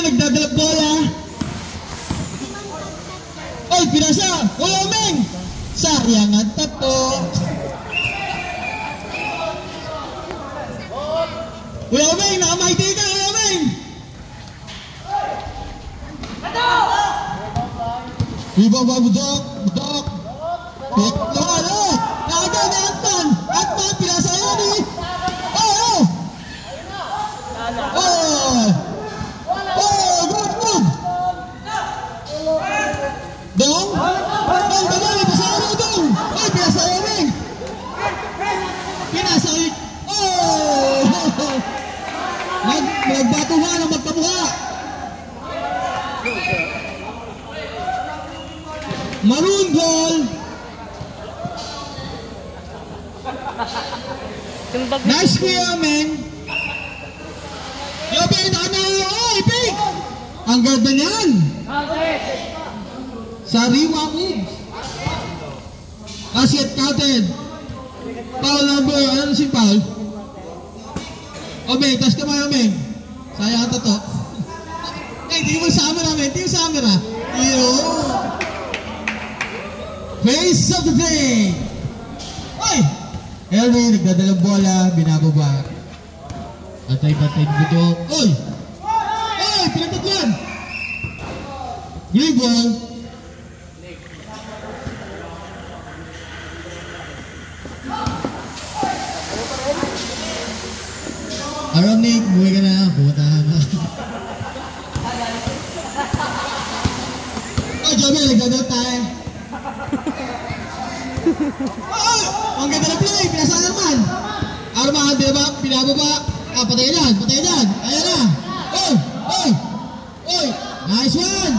Nagdadalap bola. Oy, pinasa. Oy, Omeng. Sayang at tapo. Oy, Omeng. Nakamaiti ka, Oy, Omeng. Iba ba, budok? Budok. Ano? Nakagay na Atman. Atman, pinasa yan eh. Oh, oh. Oh. Dong? Dong, babali, pasaya mo, Dong! Ay, pinasaya mo eh! Pinasaya! Oh! Nagbatuhan ang magkabuha! Maroon ball! Nice clear, man! Yo, pinita na! Oh, ipig! Ang ganda niyan! Sariwa moves. Basket counted. Foul number. Ano si foul? Omeng, tas kamay, Omeng. Sayang ata to. Eh, tingin mo sa camera, Omeng. Tingin sa camera. Iyo. Face of the day. Oy! Elwin, nagdadalang bola. Binababa. Batay-batay dito. Oy! Oy! Pinagtatlan. Green ball. Aram Nick, buhay ka na. Bumatahan na. Oh, Jomel, nagdadal tayo. Oh! Ang ganda na play. Pinasaan naman. Armahan, diba? Pinababa. Ah, patay dyan. Patay dyan. Ayan na. Oy! Oy! Oy! Nice one!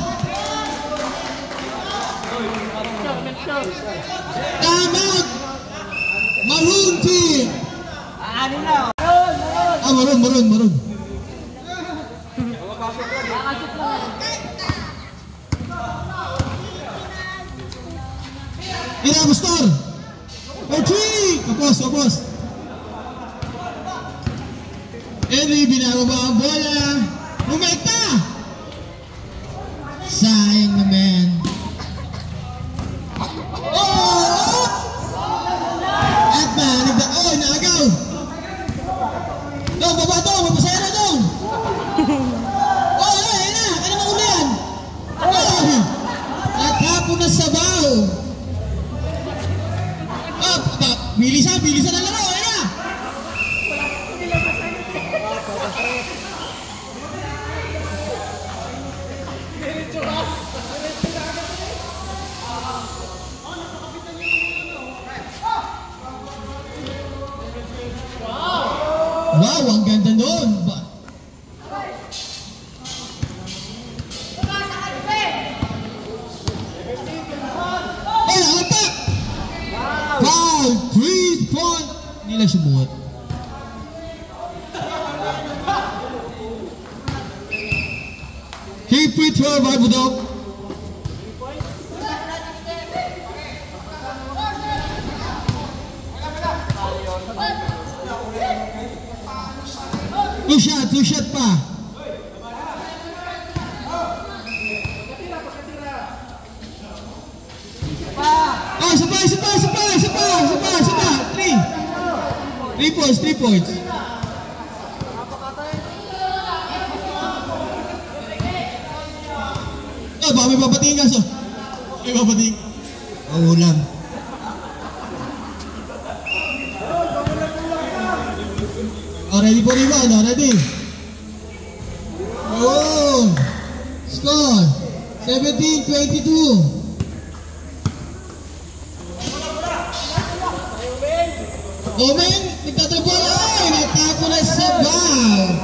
Time out! Maroon team! Ano na? Ah, maroon. Ina, Bustor! Patrick! Kapos! Henry, binababa ang bola. Umekta! Sayang naman. Oh! At naagaw! Dong, baba dong! Mapasaya na dong! Oh, ayun na! Ano mang uli yan? Oh! Naghapon na sabaw! Oh, bilisan na laro! Ayun na! Wow, ang ganda nun! Foul! 3-point! Hindi lang sumuot. Keep free throw by Budok. Two shot pa. Oh, isa pa. 3 points. Oh, baka may babatingin ka, so. May babatingin. Oo lang. Oh, ready for rebound, ready. Oh! Score! 17-22. Omeng, nagtatrabola. Ay, natapo na sa ball.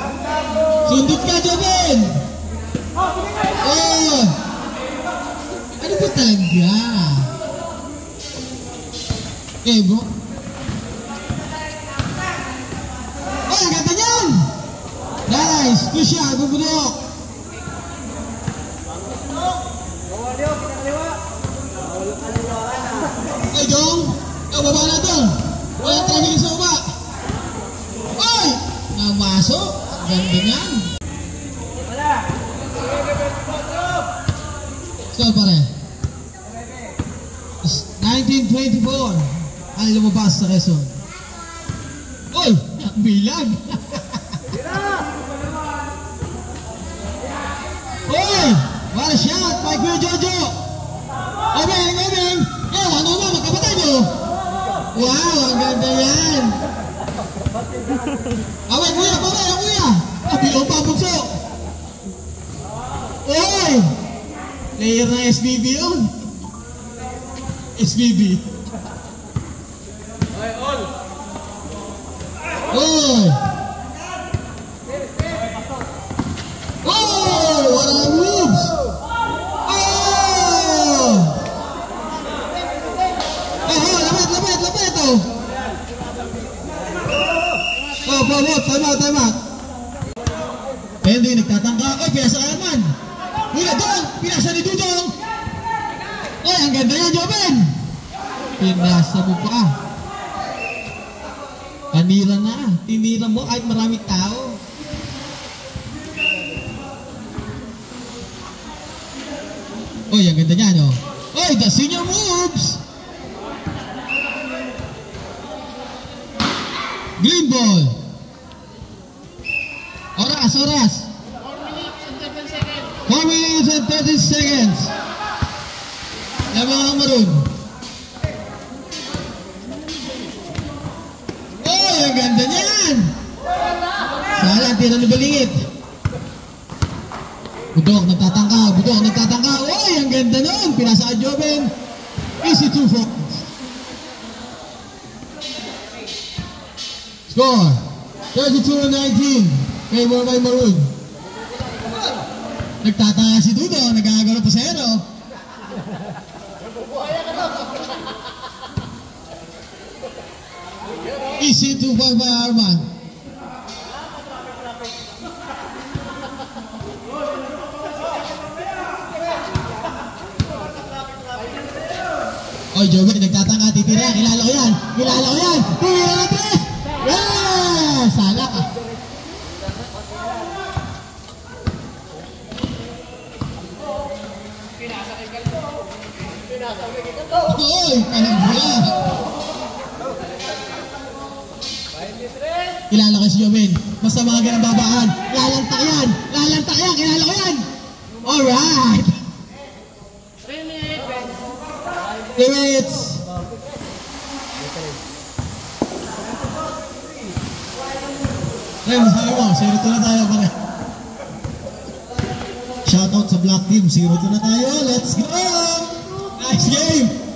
Sundot ka, Joven. Oh! Ano ba talaga? Eh, bro. Oh, ang ganda niyan! Nice! Kusya, bubudok! Ay, Jong! Oh, baba na ito! Walang traffic sa uba! Ay! Namasok! Ang ganda niyan! So pare. 1924 ang lumabas sa Quezon. Oy! Bilag! Oy! What a shot by Kuya Jojo! Obeng! Obeng! Oh, ano ba? Magkapatay mo? Wow! Ang ganda yan! Away kuya! Babay! Kuya! Bilong pa bukso! Oy! Player na SBB yun! SBB! Oy! Oh! What a moves! Oh! Oh! Lapit! Oh! Oh, time out! Henry, nagtatangka. Oy, pinasa ka naman! Kuya, doon! Pinasa ni Dudong! Oy, ang ganda yan, Joven! Pinasa mo pa. Panira na. Tinira mo kahit maraming tao. Oy, ang ganda niya, no? Oy, the senior moves! Green ball. Oras. 4 minutes and 30 seconds. Lamang ang maroon. Oy, ang ganda niyan! Sana, tira ni Balingit. Budok, nagtatangka. Oy, ang ganda nun! Pinasa ka Joven. Easy 2-4. Score, 32-19. Favor by Maroon. Nagtataya si Dudo, nagagano pa sa hero. Easy 2-5 by Arman. Oy, Joven, nagtatanga, titira. Kilala ko yan. Tira na 3. Yes! Sala ka. Oy, panagula. Kilala ko si Joven. Basta mga ganang babaan. Lalantak yan. Kilala ko yan. Alright. 3 minutes. Ngayon, sabi mo, 0-2 na tayo pare. Shoutout sa Black Team, 0-2 na tayo. Let's go! Nice game!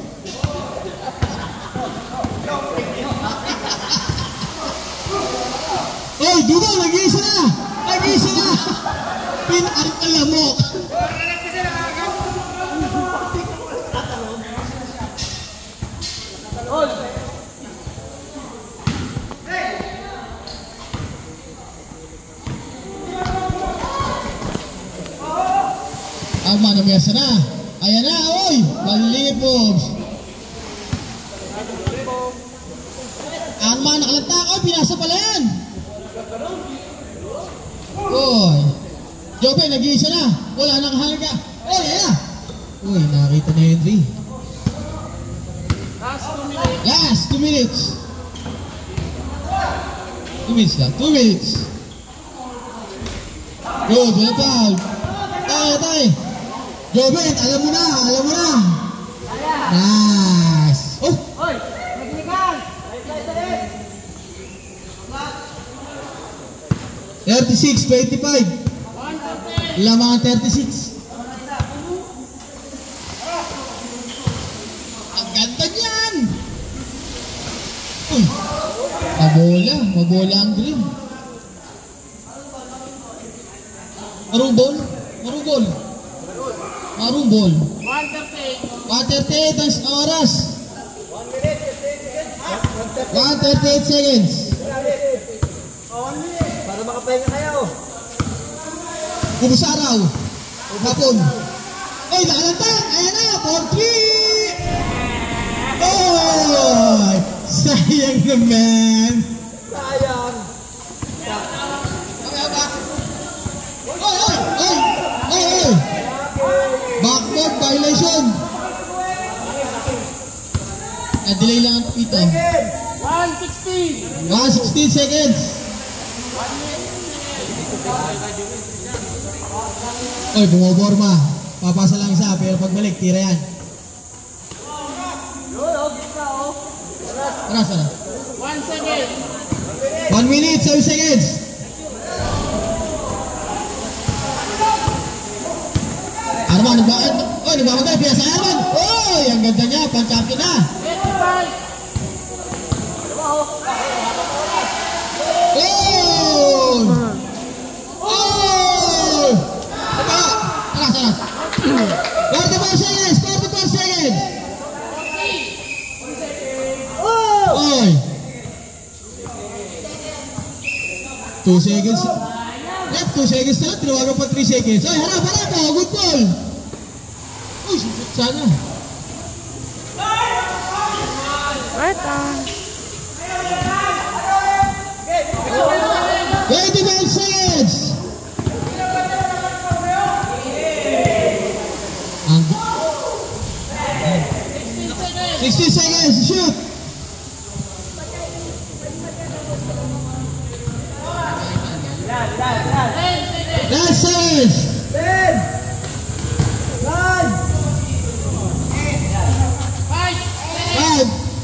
Oy, Dudo, nag-iisa na! Pinakalamok! Ama na mesa na. Ayan na, oy! Balibobs. Ama, nakalanta ko. Pinasa pala yan. Oy. Jobe, nag-iisa na. Wala nang halaga. Oy, ayan na. Uy, nakita na Henry. Last 2 minutes. 2 minutes lang. 2 minutes. Good, well foul. Tayo. Joven, alam mo na. Nice. Oh! Oy! Nagnikan! 36-25. Lamang 36. Ang ganda niyan! Uy! Mabola ang green. Marong ball. 138 ang oras. 138 seconds. Para makapahinga kayo. Kubos araw. Hapon. Oy, nakalantang. Ayan na. 4-3. Oy! Sayang naman. Sayang. Oy! Backboard by delay lang ito. 160. 116 seconds. Oy, bumoborma. Papasa lang isa, pero pagbalik, tira yan. Tara. 1 second. 1 minute, 7 seconds. Arman, nagbabatay. Pia sa Arman. Oy, ang ganda niya. Pan-champion na. 85. Oh! Oh! Tara. 44 seconds. 44 seconds. Oy! 2 seconds. 2 seconds na lang. Tinawagan pa 3 seconds. Oy, harap po. Good ball. Uy, sana. Right on. 25 seconds. 60 seconds. Shoot. Last seconds. 10. 9.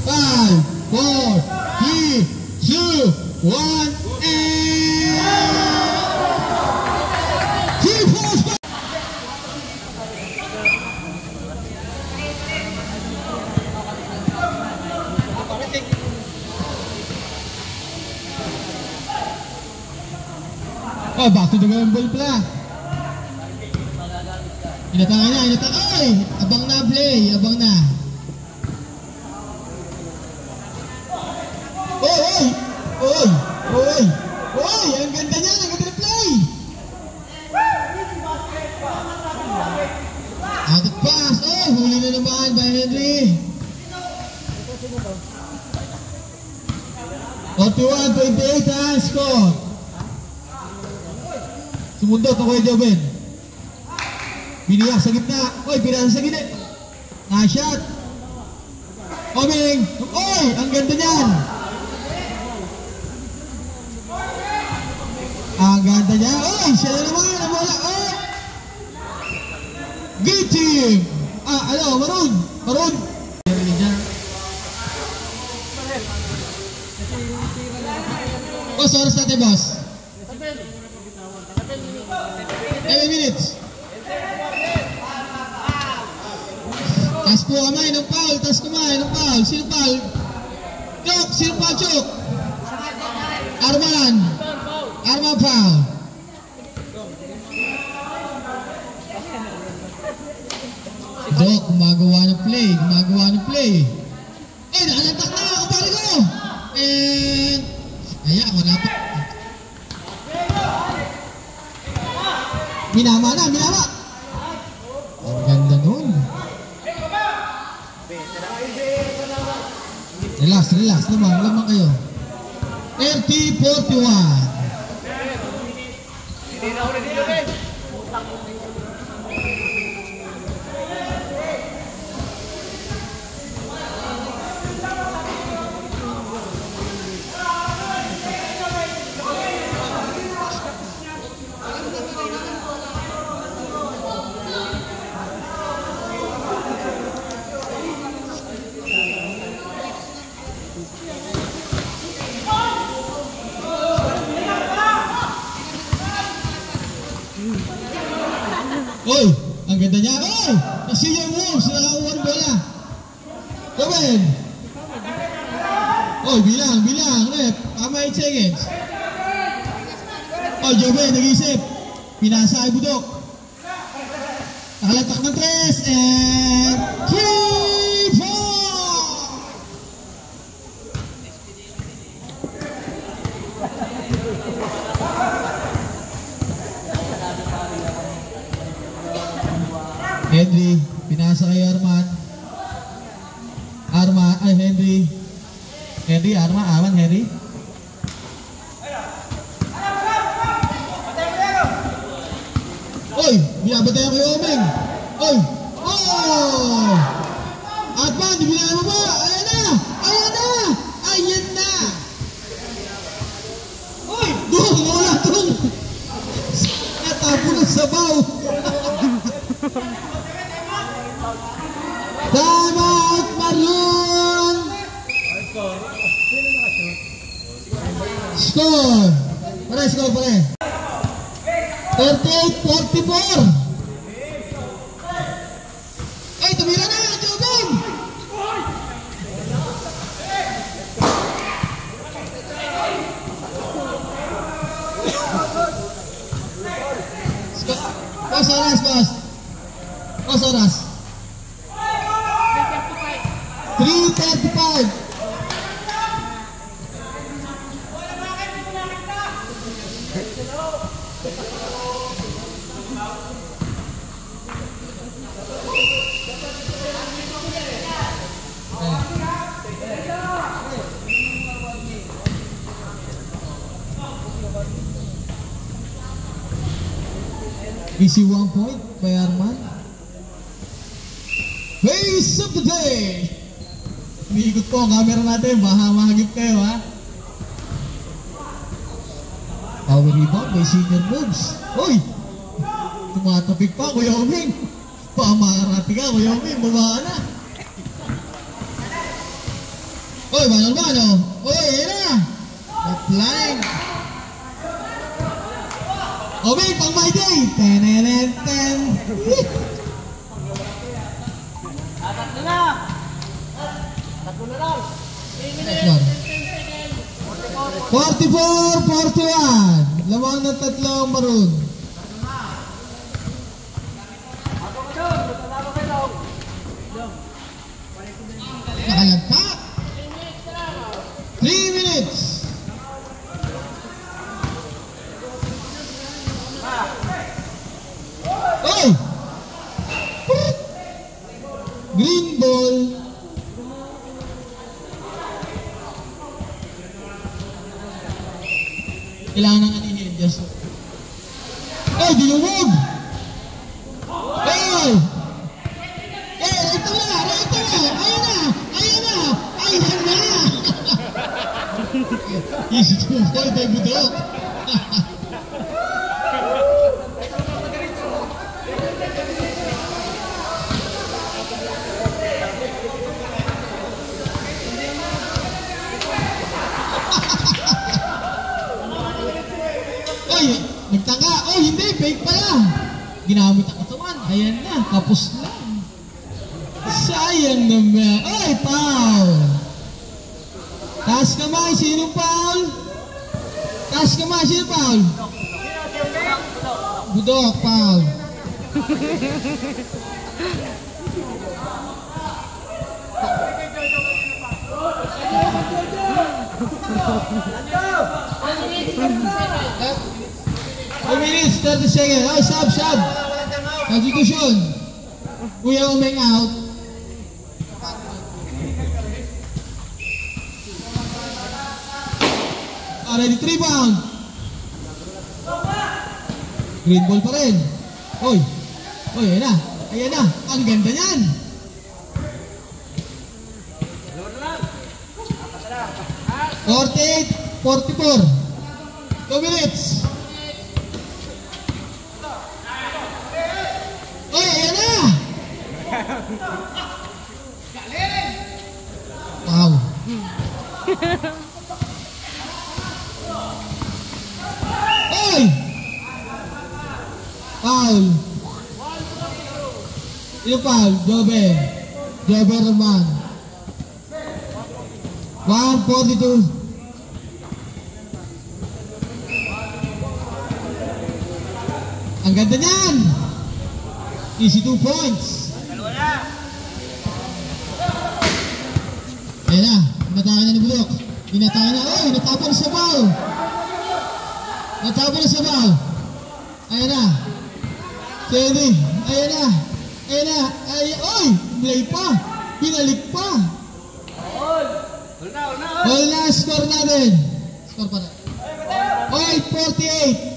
5, 4, 3, 2, 1, and... Team Force back! Oh, back to the rumble pala. Inatangan na. Ay! Abang na play, abang na. Oy! Ang ganda niya, ang ganda na play! Out of pass! Oh, huli na naman by Henry! 41-28 ang score! Sumundot ako kay Joven. Biniyak sa gitna. Oy, pinasa sa gitna. Na-shot! Oming! Oy! Ang ganda niyan! Ang ganda niya. Oy! Siya na naman. Nabola. Oh! Good team! Maroon. Boss, oras natin, boss. 11 minutes. Tas po kamay ng foul. Sino foul? Chok. Arman foul. Dok, gumagawa ng play. Eh, nakalantak na, kapari ko. And, wala pa. Minama. Ang ganda nun. Relax naman kayo. 30-41. Oy, ang ganda niya. Oy, kasi yung moves, nakauwan bola. Joven. Oy, bilang. Rep, 8 seconds. Oy, Joven, nag-isip. Pinasa ay budok. Nakalatak ng 3 and 3-4. Henry, pinasa kay Arman. Henry. Oy, binabantay ako kay Omeng. Oy! Oh! Arman, di binababa. Ayan na! Ayan na! Uy! Dung! Wala dung! Natapo ng sabaw! Time out, Maroon! Score! Pare, score pare! 38-44! Ay, tumira na! Jobin! Pas oras, boss. Pas oras. 3:35. Easy 1 point by Arman. Face of the day! Umiikot po ang camera natin, baka mahagip kayo ha. Power rebound by Senior Moves. Uy! Tumatapig pa, Kuya Oming. Pamarati ka, Kuya Oming, baba na. Uy, banal. Uy, yun na. Offline. Oming, pang my day! 10-10-10! Tatlo na lang. 44-41. Lamang ng tatlong Maroon. Nakalagpak. 3 minutes. Oh! Green ball. Kailangan ng anihin, just. Oh, dilumog! Oh! Ito na! Ayan na! Easy to avoid by Budok. Nagtanga. Oh, hindi. Fake pala. Ginamit ang katawan. Ayan na. Tapos lang. Sayang naman. Ay, foul. Taas kamay. Sino foul? Taas kamay. Sino foul? Budok, foul. Minutes, 30 seconds. Oh, sub. Substitution. Kuya Omeng out. Ready, 3 pound. Green ball pa rin. Oy, ayan na. Ang ganda niyan. $48, $44. 2 minutes. Oy, ayan na! Wow. Oy! Foul. Yung foul, Jobe Roman. 142. Ang ganda niyan! Easy 2 points. Ayan na, natake na ni Budok. Inatake na, oy, natapon sa ball. Ayan na. Steady, ayan na. Oy, play pa. Binalik pa. All na, score natin. Score pa na. Oy, 48.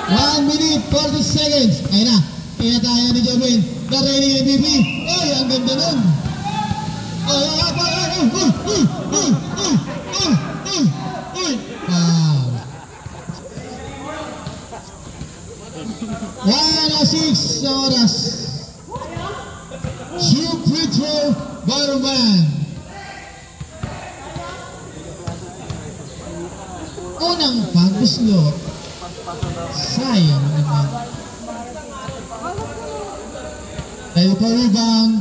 1 minute, 40 seconds. Ayan na. Inatake na ni Jobin. The reigning MVP. Oy, ang ganda nun. Wala 6 oras. Shoot free throw, Baruman. Unang pagbuslot. Sayang naman. Tayo pa rebound.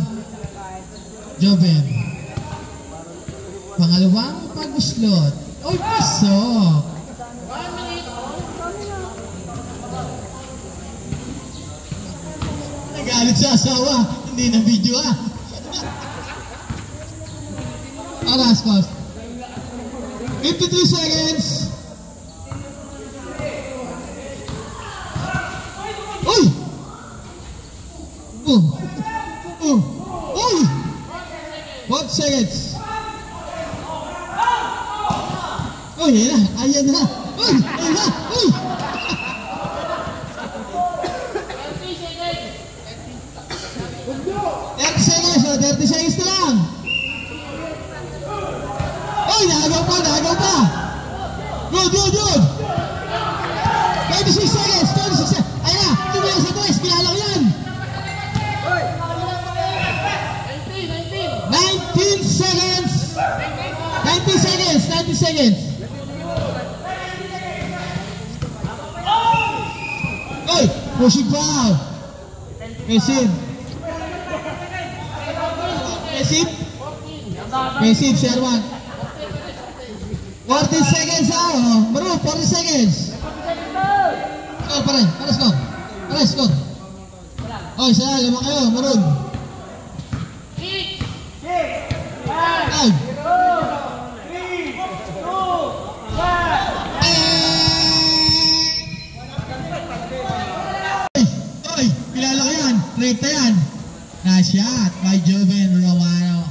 Joven. Pangalawang pagbuslot. Oy, pasok. Nagalit sa asawa. Hindi na video ah. Aras, pass. 53 seconds. Uy! Uy! 1 seconds. Uy, ayan na. Uy! Ayan na. Uy! 30 seconds na lang. Uy, nagaw pa. Good. 26 seconds. Ayun na, tumila sa boys, kilala ko yan. 19 seconds. Uy, pushing foul. Messi, Sherwan. 40 seconds Maroon, 40 seconds. Para score. Oh, isa, 5 kayo, Maroon. 5. Oy, kilala ko yan. Rekta yan. Na-shot by Joven Romano.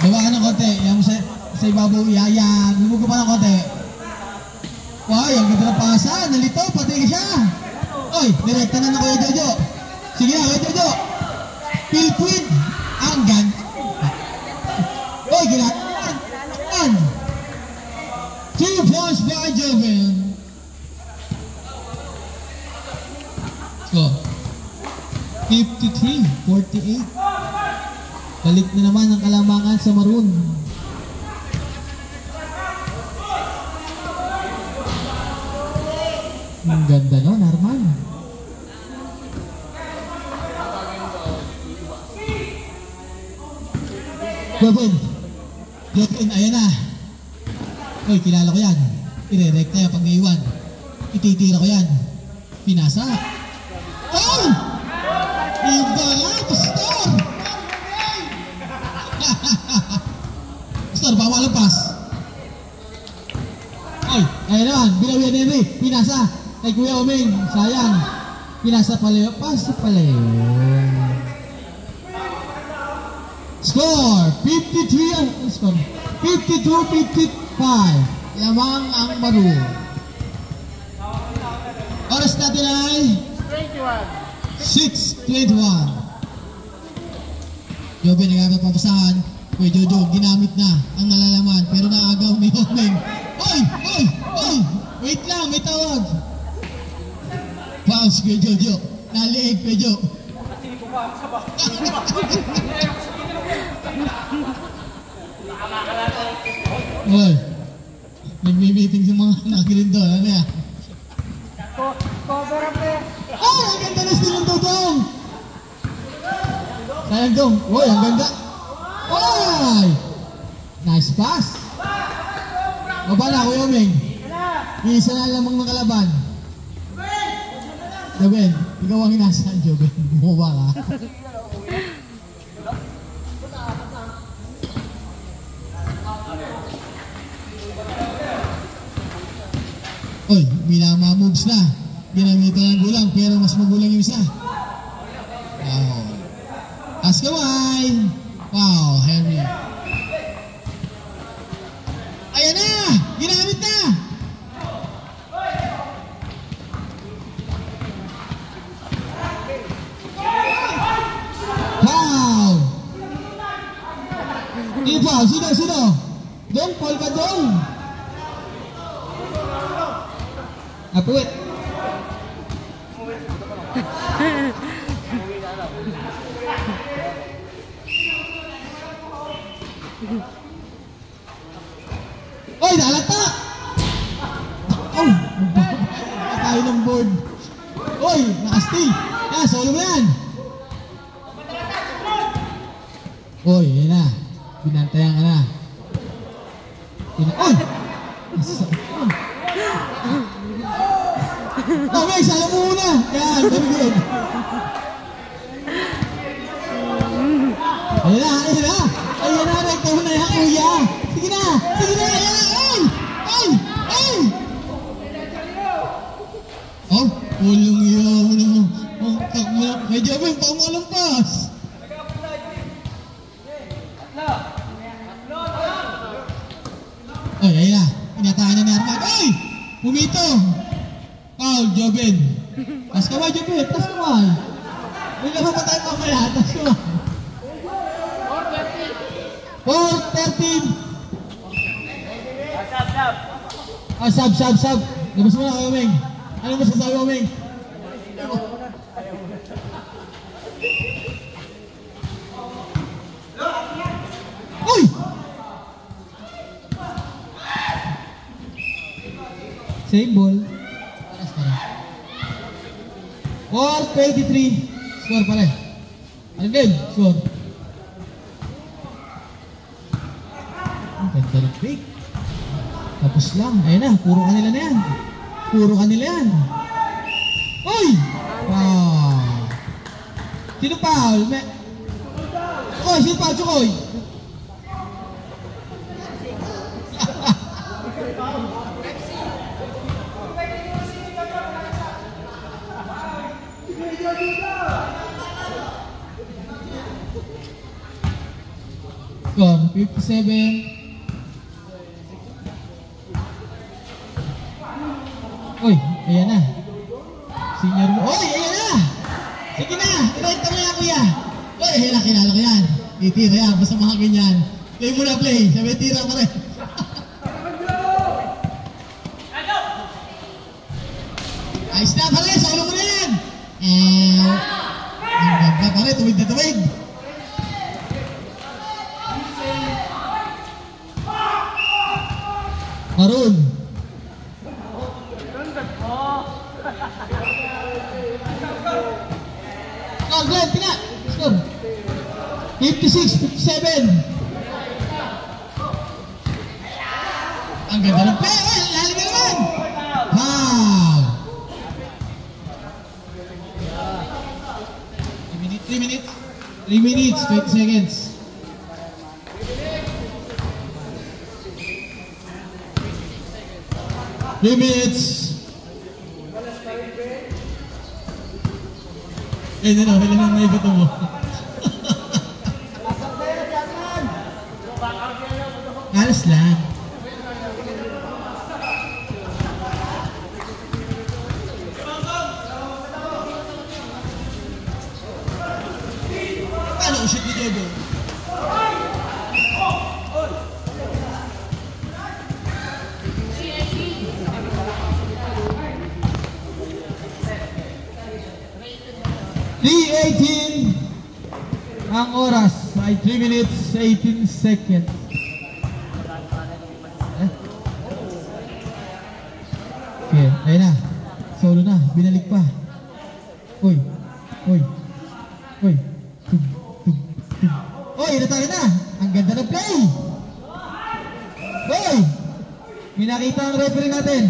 Baba ka ng konti. Yung sa ibabaw, yan. Lumugo pa ng konti. Wow, yung ganda ng pasa. Nalito, pati siya. Oy, direkta na Kuya Jojo. Sige na, Kuya Jojo. Pilpwid. Ang ganda. Oy, ginagawa. 2 points by Joven. Go. 53-48. Balik na naman ang kalamangan sa Maroon. Ang ganda no, Narman. Joven, ayan na. Uy, kilala ko yan. Ire-rect na yan pag naiwan. Ititira ko yan. Pinasa. Oh! Iba nga, Pastor! Pastor, bawal ang pass. Oy, ayun naman, binawian ni Henry. Pinasa kay Kuya Omeng. Sayang. Pinasa pala yun. Pasa pala yun. Score! 52-55. Lamang ang Maroon. Oras natin ay 6:21. Joven nagkakapapasahan. Kuya Jojo, ginamit na ang nalalaman pero naagaw ni Omeng. Oy! Wait lang, may tawag. Pause, Kuya Jojo. Naliig, Kuya Jo. Oy, nagmi-meeting sa mga anak rin doon. Ano yan? Cover up eh. Oh, ang ganda na sila ng Dodong. Sayang dong. Oy, ang ganda. Oy! Nice pass. Baba na, Kuya Omeng. Isa na lamang ng kalaban. Joven, ikaw ang inasahan, Joven. Bumaba ka. Oy, binama moves na. Ginamitan ng gulang, pero mas magulang yung isa. Wow. As kamay. Wow, Henry. Ayan na! Ginamit na! sino? Dong, Paul ka dong. Apuit. Oy, nalata! Oh, tayo ng board. Oy, naka-steal. Yan, solo mo yan. Oy, yan na. Binantayan ka na. Oy! Oh, Meg, sala mo muna. Yan, very good. Ayan na, ayan na. Ayan na, rekta mo na yan, kuya. Sige na, ayan na. Ay! Oh, pulong yun. Oh, takmo. May Jobin, pa mo alampas. Ay, ayan na. Inatahan na ni Armand. Ay! Pumito. Paul, Jobin. Tas kamay, Jobin. Tas kamay. May laban pa tayo mamaya. Tas kamay. 4-13. Ah, sub. Labas mo na kayo, Meng. Ano masasabi mo, Meng? Uy! Same ball. Paras pa rin. 4-23. Score pa rin. Ano game? Score. Ang ganda ng pick. Tapos lang. Ayun na. Puro kanila na yan. Uy! Wow! Sino foul? Oy, sino foul? Chukoy! Score, 57. Uy, ayan na. Senior mo. Uy, ayan na! Sige na, direkta mo yan, kuya. Uy, ayan na, kilala ko yan. Itira yan, basta mga ganyan. Play mo na, play. Sabi, tira pa rin. Ayos na, pare. Solo mo na yan. Ang ganda, pare. Tuwid na tuwid. Maroon. Oh, Glenn, tina. Score. 56-57. Ang ganda ng play. Lalim na naman. Wow. 3 minutes, 20 seconds. Ilan na naibato mo. Alas lang. Paano ko shoot ni Jogo? Ang oras ay 3 minutes 18 seconds. Okay, ayun na. Solo na, binalik pa. Uy. Uy, natay na. Ang ganda ng play. Uy! May nakita ang referee natin.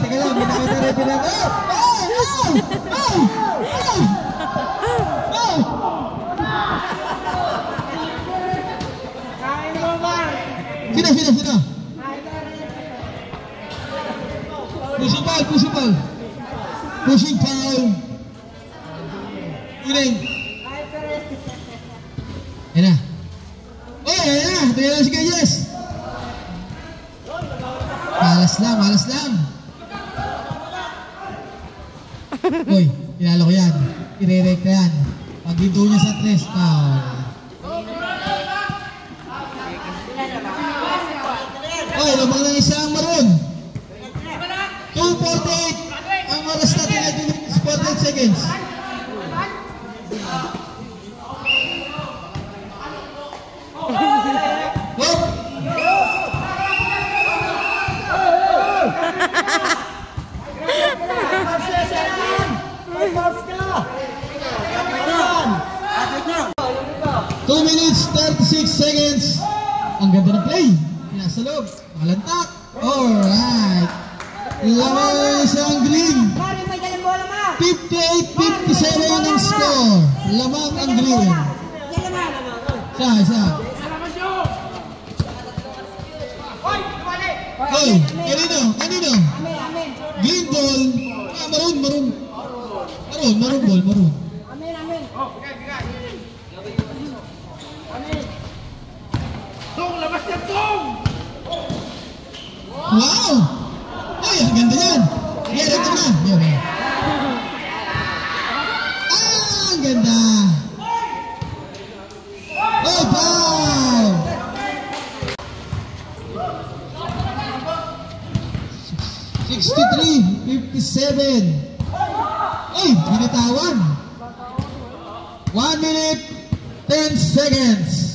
Teka lang. May nakita ang referee natin. Sino? Pushing foul. Uling. Ayan na. Tingnan na si Kayes. Malas lang. Uy, kilala ko yan. Ire-rekta yan. Pag hinto niya sa 3, foul. Okay, lamang ng isang maroon. 2:48. Ang oras natin ay 2 minutes 48 seconds. Whoop! Two minutes 36 seconds. Ang ganda ng play. Nasa loob. Malantak. Alright. Lamang isang green. 58-57 ang score. Lamang ang green. Isa. Oh, kanino? Green ball. Maroon ball, maroon. Wow! Ay, ang ganda yan. Meron ka na. Ang ganda. Oh, wow! 63-57. Ay, binitawan. 1 minute 10 seconds.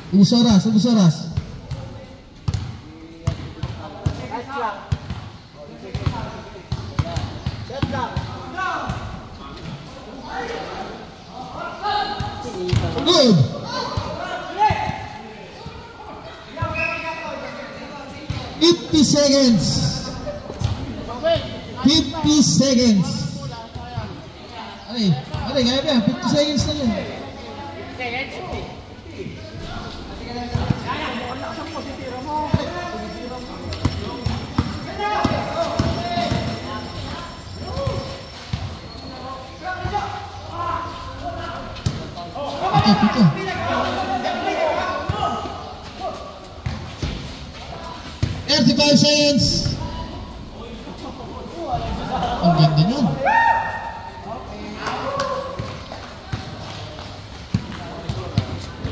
Ubus oras. Good. 50 seconds. 50 seconds. Ay, kaya ba? 50 seconds na yun. Ito. 35 seconds. Ang ganda nun.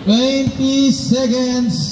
20 seconds.